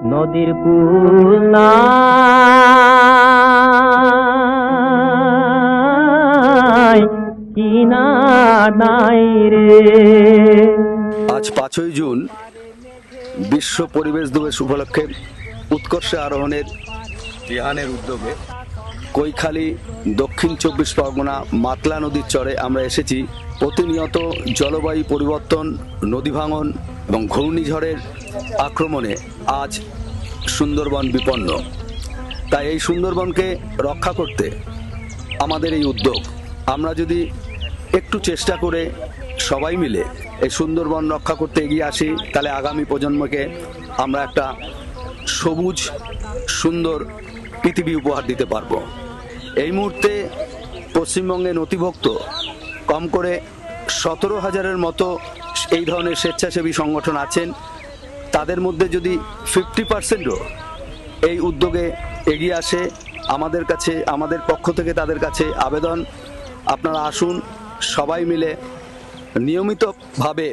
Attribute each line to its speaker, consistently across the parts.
Speaker 1: নদীর কূল নাই কিনার নাই রে।
Speaker 2: আজ 5ই জুন বিশ্ব পরিবেশ দিবস উপলক্ষে উৎকর্ষে আরোহণের বিহানের উদ্যোগে কৈখালী দক্ষিণ 24 পরগনা মাতলা নদীর চরে আমরা এসেছি। প্রতিনিয়ত জলবায়ু পরিবর্তন, নদী ভাঙন এবং ঘূর্ণিঝড়ের আক্রমণে আজ সুন্দরবন বিপন্ন। তাই এই সুন্দরবনকে রক্ষা করতে আমাদের এই উদ্যোগ। আমরা যদি একটু চেষ্টা করে সবাই মিলে এই সুন্দরবন রক্ষা করতে এগিয়ে আসি, তাহলে আগামী প্রজন্মকে আমরা একটা সবুজ সুন্দর পৃথিবী উপহার দিতে পারবো। এই মুহূর্তে পশ্চিমবঙ্গে নথিভুক্ত কম করে 17,000-এর মতো এই ধরনের স্বেচ্ছাসেবী সংগঠন আছেন। তাদের মধ্যে যদি 50%ও এই উদ্যোগে এগিয়ে আসে, আমাদের পক্ষ থেকে তাদের কাছে আবেদন, আপনারা আসুন, সবাই মিলে নিয়মিতভাবে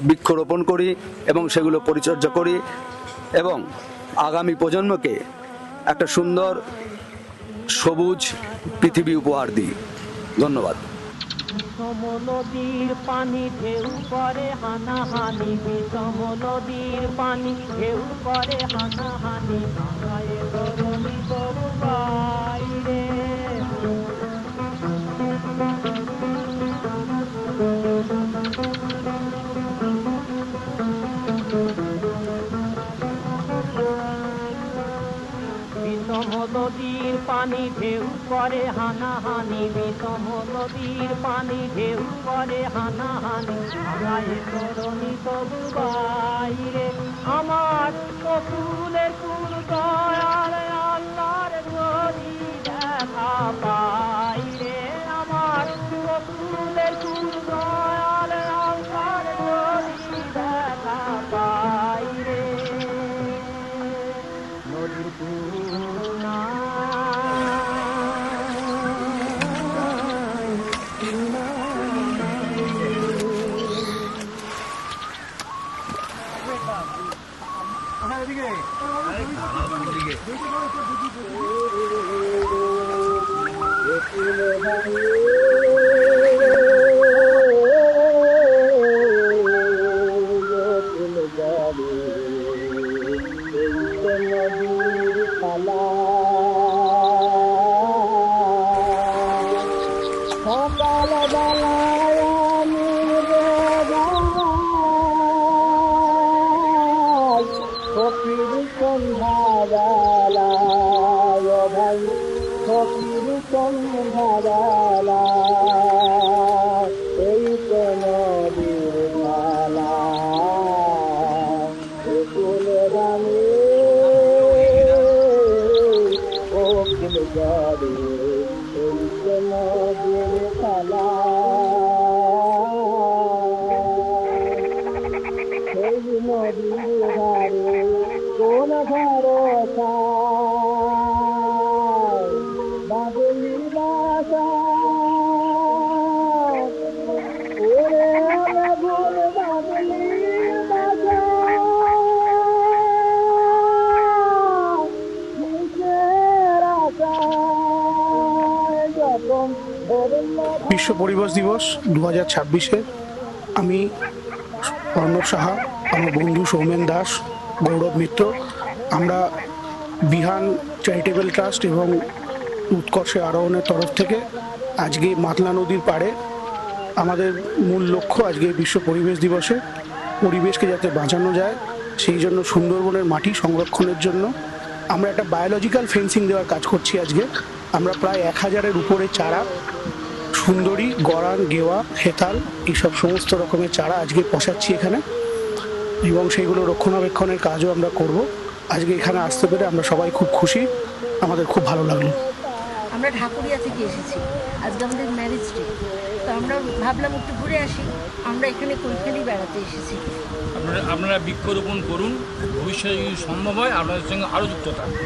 Speaker 2: বৃক্ষরোপণ করি এবং সেগুলো পরিচর্যা করি এবং আগামী প্রজন্মকে একটা সুন্দর সবুজ পৃথিবী উপহার দিই। ধন্যবাদ।
Speaker 1: বিষম নদীর পানি ঢেউ করে হানাহানি, বিষম নদীর পানি ঢেউ করে হানাহানি, ভাঙায় তরুণী তরু বাইরে। বিষম নদীর পানি ঢেউ করে হানাহানি, বিষম নদীর পানি ঢেউ করে হানাহানি, ভাঙায় তরুণী তরু বাইরে। আমার কপুলের কুল দয়াল আল্লাহর যদি দেখা পাইরে, আমার কপুলের কুল দয়াল আল্লাহর যদি দেখা পাইরে। নদীর কুল সকাল বেলায় আমি ফকির সন্ধ্যাবেলায় ভাই, ফকির সন্ধ্যাবেলায় এই তো নদীর খেলা কুলে রামে ও কুল যাবে এই তো নদীর খেলা। সেই নদীর ধারে কোন ভরসা বাদলি বাসা, ওরে আগুন বাদলি বাসা, কিসের আশায় যখন
Speaker 3: বিশ্ব পরিবেশ দিবস 2026-এ আমি অর্ণব সাহা, আমার বন্ধু সৌমেন দাস, গৌরব মিত্র, আমরা বিহান চ্যারিটেবল ট্রাস্ট এবং উৎকর্ষে আরোহণের তরফ থেকে আজকে মাতলা নদীর পাড়ে আমাদের মূল লক্ষ্য আজকে বিশ্ব পরিবেশ দিবসে পরিবেশকে যাতে বাঁচানো যায় সেই জন্য সুন্দরবনের মাটি সংরক্ষণের জন্য আমরা একটা বায়োলজিক্যাল ফেন্সিং দেওয়ার কাজ করছি। আজকে আমরা প্রায় 1000-এর উপরে চারা, সুন্দরী, গরান, গেওয়া, হেতাল, এইসব সমস্ত রকমের চারা আজকে বসাচ্ছি এখানে এবং সেইগুলো রক্ষণাবেক্ষণের কাজও আমরা করব। আজকে এখানে আসতে পেরে আমরা সবাই খুব খুশি, আমাদের খুব ভালো লাগলো।
Speaker 4: আমরা ঢাকুরিয়া থেকে এসেছি, আজকে আমাদের ম্যারেজ ডে, তো আমরা ভাবলাম একটু ঘুরে আসি। আমরা এখানে কৈখালী বেড়াতে এসেছি।
Speaker 5: আপনারা বৃক্ষরোপণ করুন, ভবিষ্যতে যদি সম্ভব হয় আপনাদের সঙ্গে আরও যুক্ত থাকুন,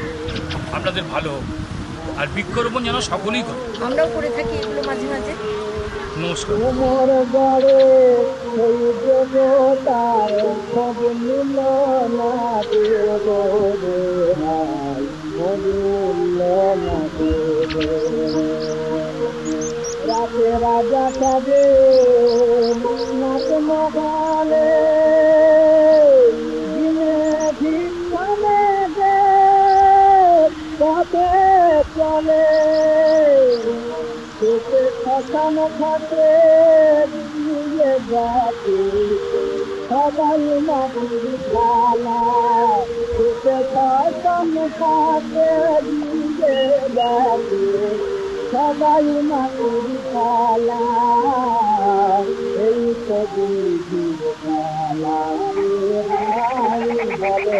Speaker 5: আপনাদের ভালো হোক। আর বৃক্ষরোপণ যেন সকলেই করে।
Speaker 4: আমরাও করে থাকি এগুলো মাঝে মাঝে।
Speaker 5: নমস্কার।
Speaker 1: মোর গড়ে সেই দেবতার সব মিল না দেবে ভাই, মিল না দেবে। রাতে রাজা সাজে নাচ মহালে, দিনে ভিক্ষানে দে পথে চলে, তোকে শ্মশান ঘাটে দিয়ে যাবে সবাই মাটির থালা, তোকে শ্মশান ঘাটে দিয়ে যাবে সবাই মাটির থালা, এই তো দিদির খেলা, ভাই ভালো